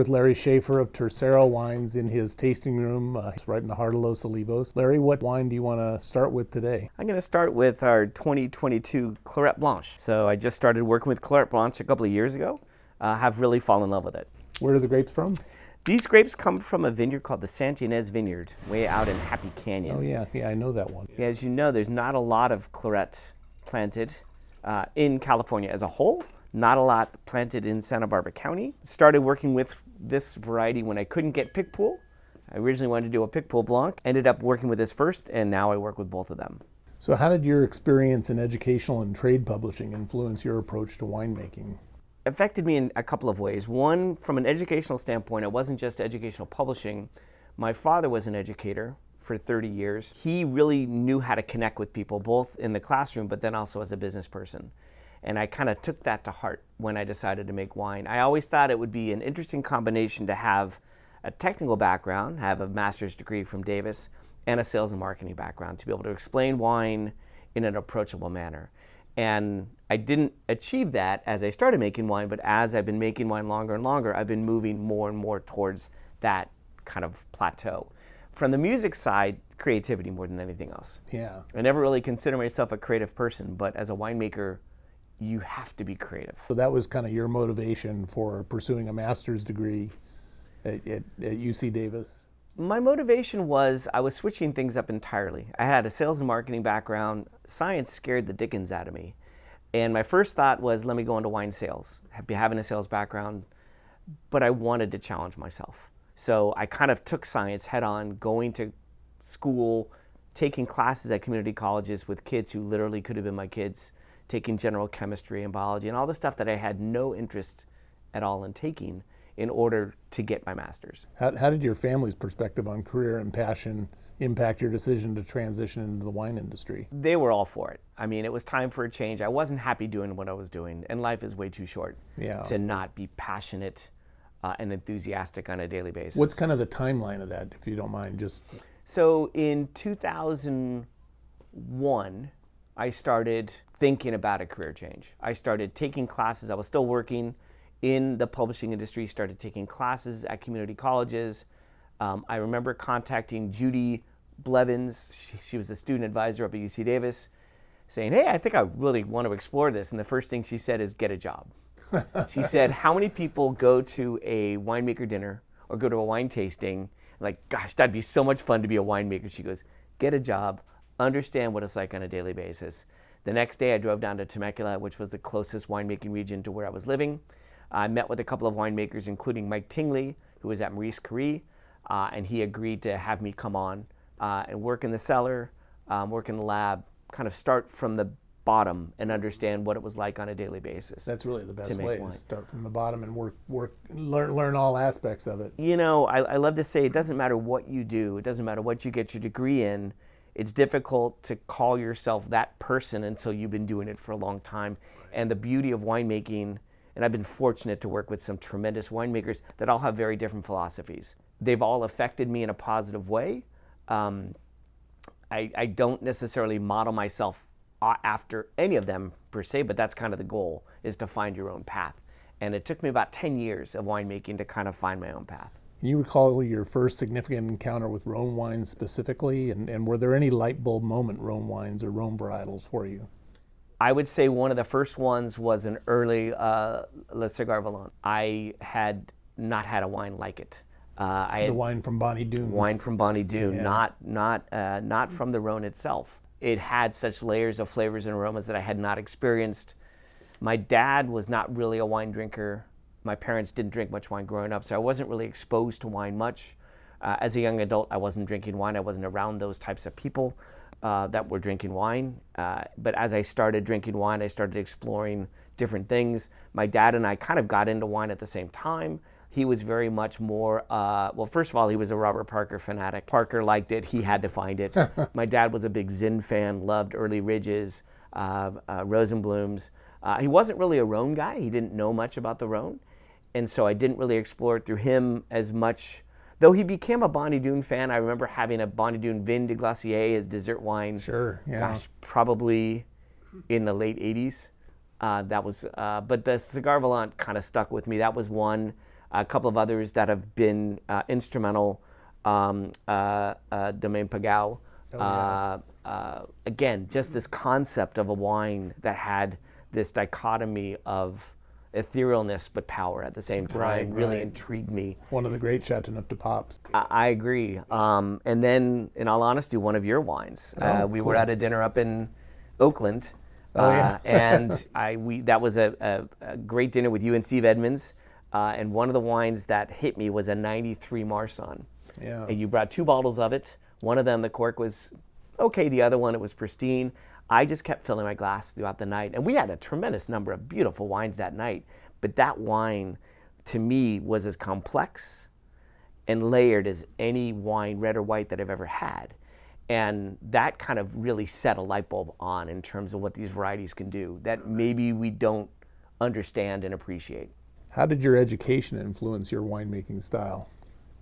with Larry Schaffer of Terceira Wines in his tasting room, right in the heart of Los Olivos. Larry, what wine do you want to start with today? I'm going to start with our 2022 Clairette Blanche. So I just started working with Clairette Blanche a couple of years ago. Have really fallen in love with it. Where are the grapes from? These grapes come from a vineyard called the Ynez Vineyard, way out in Happy Canyon. Oh yeah, I know that one. As you know, there's not a lot of Clairette planted in California as a whole. Not a lot planted in Santa Barbara County. Started working with this variety when I couldn't get Picpoul. I originally wanted to do a Picpoul Blanc. Ended up working with this first, and now I work with both of them. So how did your experience in educational and trade publishing influence your approach to winemaking? Affected me in a couple of ways. One, from an educational standpoint, it wasn't just educational publishing. My father was an educator for 30 years. He really knew how to connect with people, both in the classroom, but then also as a business person. And I kind of took that to heart when I decided to make wine. I always thought it would be an interesting combination to have a technical background, have a master's degree from Davis, and a sales and marketing background to be able to explain wine in an approachable manner. And I didn't achieve that as I started making wine, but as I've been making wine longer and longer, I've been moving more and more towards that kind of plateau. From the music side, creativity more than anything else. Yeah. I never really consider myself a creative person, but as a winemaker, you have to be creative. So that was kind of your motivation for pursuing a master's degree at UC Davis? My motivation was I was switching things up entirely. I had a sales and marketing background. Science scared the dickens out of me. And my first thought was, let me go into wine sales, having a sales background, but I wanted to challenge myself. So I kind of took science head on, going to school, taking classes at community colleges with kids who literally could have been my kids, taking general chemistry and biology and all the stuff that I had no interest at all in taking in order to get my master's. How did your family's perspective on career and passion impact your decision to transition into the wine industry? They were all for it. I mean, it was time for a change. I wasn't happy doing what I was doing, and life is way too short to not be passionate and enthusiastic on a daily basis. What's kind of the timeline of that, if you don't mind? So in 2001, I started thinking about a career change. I started taking classes. I was still working in the publishing industry, started taking classes at community colleges. I remember contacting Judy Blevins. She was a student advisor up at UC Davis, saying, hey, I think I really want to explore this. And the first thing she said is, get a job. She said, how many people go to a winemaker dinner or go to a wine tasting? Like, gosh, that'd be so much fun to be a winemaker. She goes, get a job, understand what it's like on a daily basis. The next day I drove down to Temecula, which was the closest winemaking region to where I was living. I met with a couple of winemakers, including Mike Tingely, who was at Maurice, and he agreed to have me come on and work in the cellar, work in the lab, kind of start from the bottom and understand what it was like on a daily basis. That's really the best way, to start from the bottom and learn all aspects of it. You know, I love to say it doesn't matter what you do, it doesn't matter what you get your degree in. It's difficult to call yourself that person until you've been doing it for a long time. And the beauty of winemaking, and I've been fortunate to work with some tremendous winemakers that all have very different philosophies. They've all affected me in a positive way. I don't necessarily model myself after any of them per se, but that's kind of the goal, is to find your own path. And it took me about 10 years of winemaking to kind of find my own path. Can you recall your first significant encounter with Rhone wines specifically? And were there any light bulb moment Rhone wines or Rhone varietals for you? I would say one of the first ones was an early Cigar Volant. I had not had a wine like it. The wine from Bonny Doon. Wine from Bonny Doon, yeah. not from the Rhone itself. It had such layers of flavors and aromas that I had not experienced. My dad was not really a wine drinker. My parents didn't drink much wine growing up, so I wasn't really exposed to wine much. As a young adult, I wasn't drinking wine. I wasn't around those types of people that were drinking wine. But as I started drinking wine, I started exploring different things. My dad and I kind of got into wine at the same time. He was very much more, well, first of all, he was a Robert Parker fanatic. Parker liked it, he had to find it. My dad was a big Zinn fan, loved early Ridges, Rosenblums. He wasn't really a Rhone guy, he didn't know much about the Rhone. And so I didn't really explore it through him as much. Though he became a Bonny Doon fan, I remember having a Bonny Doon Vin de Glacier as dessert wine. Sure, yeah. Gosh, probably in the late 80s. But the Cigar Volant kind of stuck with me. That was one. a couple of others that have been instrumental, Domaine Pagao. Again, just this concept of a wine that had this dichotomy of etherealness but power at the same time really intrigued me. One of the great Chateauneuf de Papes. I agree. And then, in all honesty, one of your wines. We were at a dinner up in Oakland, and that was a great dinner with you and Steve Edmonds. And one of the wines that hit me was a 93 Marsanne. Yeah. And you brought 2 bottles of it. One of them, the cork was okay. The other one, it was pristine. I just kept filling my glass throughout the night. And we had a tremendous number of beautiful wines that night. But that wine, to me, was as complex and layered as any wine, red or white, that I've ever had. And that kind of really set a light bulb on in terms of what these varieties can do that maybe we don't understand and appreciate. How did your education influence your winemaking style?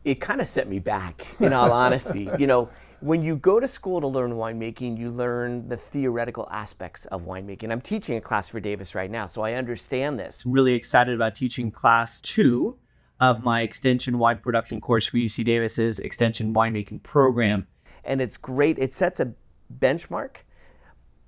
It kind of set me back, in all honesty. You know, when you go to school to learn winemaking, you learn the theoretical aspects of winemaking. I'm teaching a class for Davis right now, so I understand this. I'm really excited about teaching class 2 of my extension wine production course for UC Davis's extension winemaking program. And it's great. It sets a benchmark.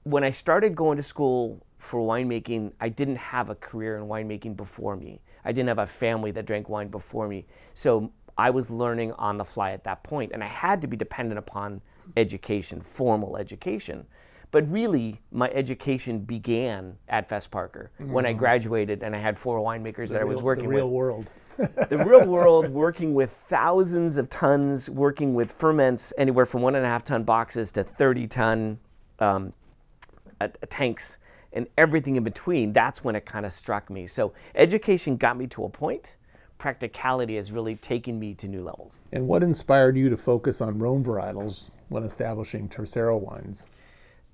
When I started going to school for winemaking, I didn't have a career in winemaking before me. I didn't have a family that drank wine before me. So I was learning on the fly at that point, and I had to be dependent upon education, formal education. But really, my education began at Fess Parker when I graduated, and I had 4 winemakers that I was working with. The real world. The real world, working with thousands of tons, working with ferments, anywhere from 1.5 ton boxes to 30-ton tanks, and everything in between. That's when it kind of struck me. So education got me to a point. Practicality has really taken me to new levels. And what inspired you to focus on Rhone varietals when establishing Terceira Wines?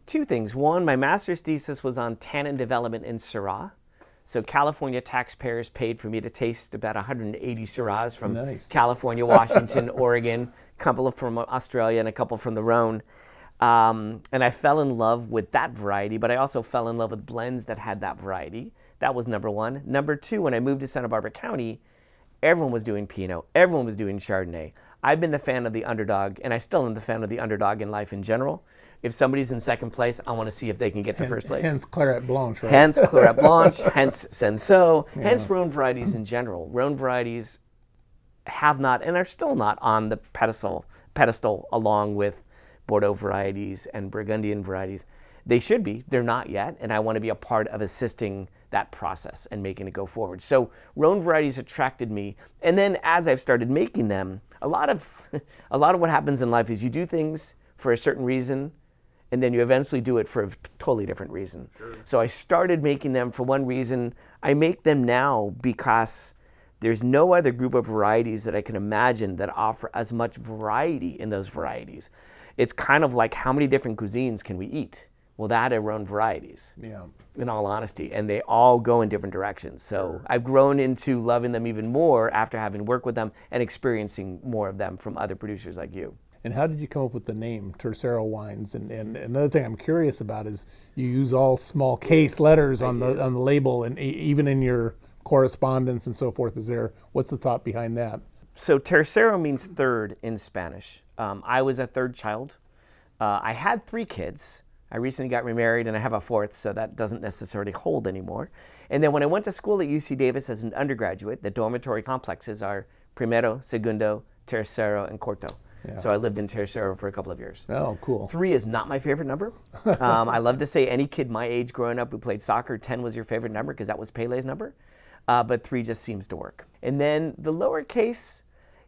2 things. One, my master's thesis was on tannin development in Syrah. So California taxpayers paid for me to taste about 180 Syrahs from California, Washington, Oregon, a couple from Australia and a couple from the Rhone. And I fell in love with that variety, but I also fell in love with blends that had that variety. That was number 1. Number 2, when I moved to Santa Barbara County, everyone was doing Pinot. Everyone was doing Chardonnay. I've been the fan of the underdog, and I still am the fan of the underdog in life in general. If somebody's in second place, I want to see if they can get to first place. Hence Clairette Blanche, right? Hence Clairette Blanche, hence Senso, hence Rhone varieties in general. Rhone varieties have not, and are still not, on the pedestal along with Bordeaux varieties and Burgundian varieties. They should be. They're not yet, and I want to be a part of assisting that process and making it go forward. So Rhone varieties attracted me, and then as I've started making them, a lot of what happens in life is you do things for a certain reason, and then you eventually do it for a totally different reason. Sure. So I started making them for one reason. I make them now because there's no other group of varieties that I can imagine that offer as much variety in those varieties. It's kind of like, how many different cuisines can we eat? Well, that are Rhone varieties, in all honesty, and they all go in different directions. So I've grown into loving them even more after having worked with them and experiencing more of them from other producers like you. And how did you come up with the name Terceira Wines? And another thing I'm curious about is you use all small case letters on the label, and even in your correspondence and so forth. What's the thought behind that? So tercero means third in Spanish. I was a third child. I had 3 kids. I recently got remarried, and I have a 4th, so that doesn't necessarily hold anymore. And then when I went to school at UC Davis as an undergraduate, the dormitory complexes are primero, segundo, tercero, and cuarto. Yeah. So I lived in tercero for a couple of years. Oh, cool. 3 is not my favorite number. I love to say any kid my age growing up who played soccer, 10 was your favorite number because that was Pele's number. But 3 just seems to work. And then the lowercase,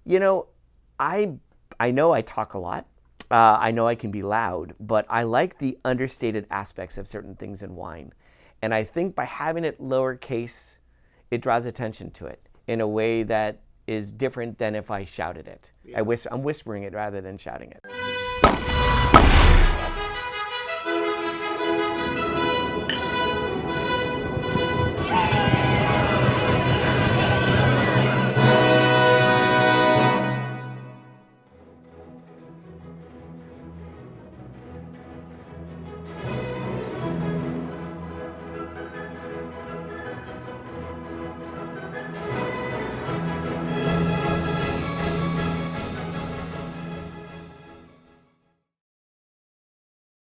I know I talk a lot. I know I can be loud, but I like the understated aspects of certain things in wine. And I think by having it lowercase, it draws attention to it in a way that is different than if I shouted it. Yeah. I'm whispering it rather than shouting it.